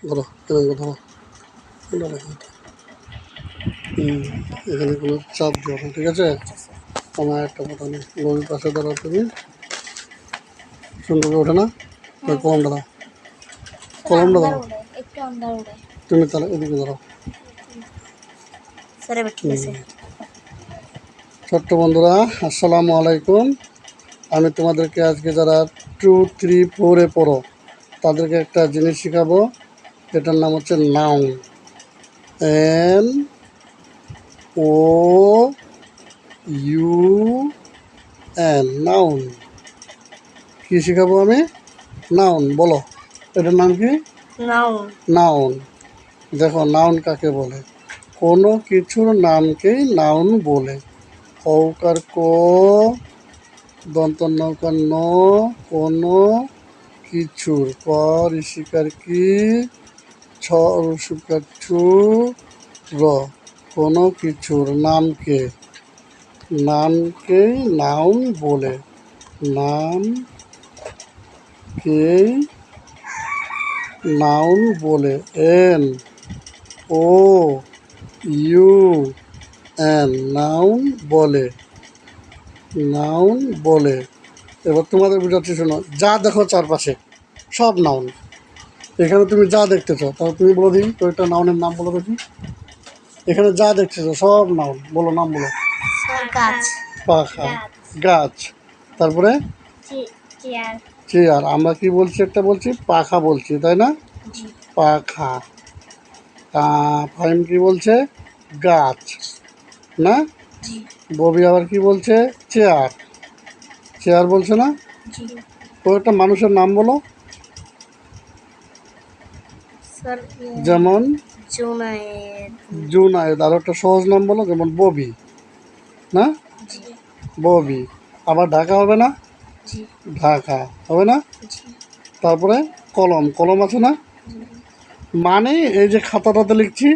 ধরো এরকম ধরো এটা দেখো এখানে কোনো চাপ দিও না, ঠিক আছে? আমার একটা কথা নেই, গরুর পাশে দাঁড়াও, তুমি সুন্দর করে ওঠে না? কলমটা দাও, কলমটা দাও, তুমি তাহলে এদিকে দাঁড়াও। ছোট্ট বন্ধুরা, আসসালামু আলাইকুম। আমি তোমাদেরকে আজকে যারা 2, 3, 4-এ পড়ো তাদেরকে একটা জিনিস শেখাবো। এটার নাম হচ্ছে নাউন। NOUN, noun. কি শেখাবো আমি? নাউন। বলো এটার নাম কি? নাউন। দেখো নাউন কাকে বলে? কোনো কিছুর নামকেই নাউন বলে। কৌকার ক, দন্ত নৌকার ন, কোনো কিছুর। ক ঋষিকার কি, ছ রসুকার ছু, র কোনো কিছুর নামকে, নামকেই নাউন বলে। নামকেই নাউন বলে। NOUN, নাউন বলে, নাউন বলে। এবার তোমাদের বুঝাচ্ছি, শোনো। যা দেখো চারপাশে সব নাউন। এখানে তুমি যা দেখতেছো তাহলে তুমি বলো দিই তো, একটা নাউনের নাম বলো দেখি। এখানে যা দেখতেছো সব নাউন, বলো নাম বলো। পাখা, গাছ, তারপরে চেয়ার। আমরা কি বলছি? একটা বলছি পাখা বলছি, তাই না? পাখা। ফাহিম কি বলছে? গাছ না? ববি আবার কি বলছে? চেয়ার। চেয়ার বলছে না? তো একটা মানুষের নাম বলো, যেমন জুনায়েদ। আর একটা সহজ নাম বলো, যেমন ববি না? ববি। আবার ঢাকা হবে না? ঢাকা হবে না? তারপরে কলম, কলম আছে না? মানে এই যে খাতাটাতে লিখছি,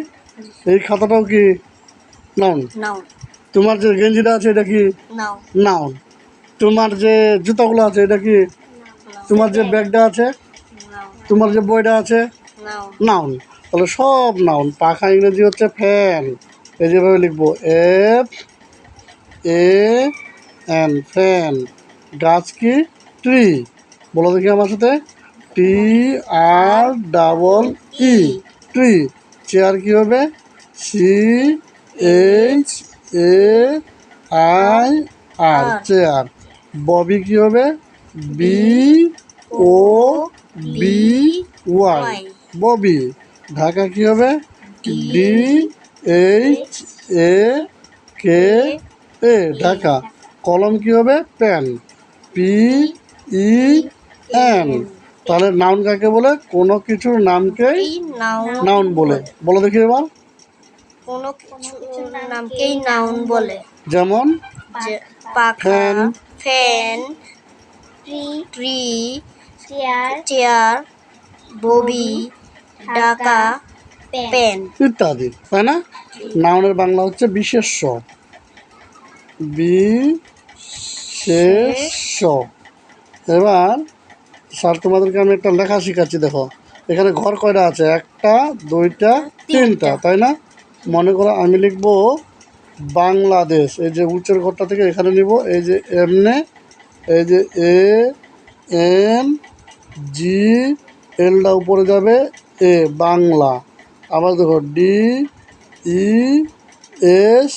এই খাতাটাও কি নাউন? তোমার যে গেঞ্জিটা আছে এটা কি নাউন? তোমার যে জুতাগুলো আছে এটা কি? তোমার যে ব্যাগটা আছে, তোমার যে বইটা আছে, নাউন। তাহলে সব নাউন। পাখা ইংরেজি হচ্ছে ফ্যান, এই যেভাবে লিখবো FAN, ফ্যান। গাছ কি? ট্রি। বলো দেখি আমার সাথে, TREE, ট্রি। চেয়ার কি হবে? CHAIR, chair. ববি কি হবে? BOBY, ববি। ঢাকা কি হবে? DHAKA, ঢাকা। কলম কি হবে? Pen, PEN। তাহলে নাউন কাকে বলে? কোনো কিছুর নামকেই নাউন বলে। বলো দেখি এবার। যেমন পাখা, fan, tree, chair, Bobby, Dhaka, pen ইত্যাদি, তাই না? নাউনের বাংলা হচ্ছে বিশেষ্য। বিশেষ্য। এবার স্যার তোমাদেরকে আমি একটা লেখা শেখাচ্ছি। দেখো এখানে ঘর কয়টা আছে? 1টা, 2টা, 3টা, তাই না? মনে করো আমি লিখবো বাংলাদেশ। এই যে উচ্চের ঘরটা থেকে এখানে নিব, এই যে এমনে, এই যে ANGLটা উপরে যাবে, বাংলা। আবার দেখো DESH,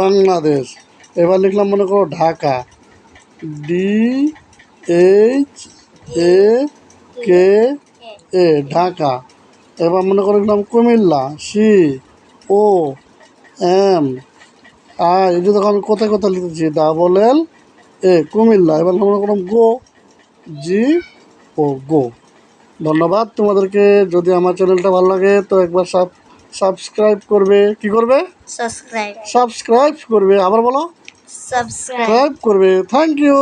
বাংলাদেশ। এবার লিখলাম মনে করো ঢাকা, DHAKA, ঢাকা। এবার মনে করে লিখলাম কুমিল্লা, COMI। এই যে দেখো আমি কোথায় কোথায় লিখেছি, LLA, কুমিল্লা। এবার মনে করলাম GO। ধন্যবাদ তোমাদেরকে। যদি আমার চ্যানেলটা ভালো লাগে তো একবার সাবস্ক্রাইব করবে। কি করবে? সাবস্ক্রাইব করবে। আবার বলো, সাবস্ক্রাইব করবে। Thank you.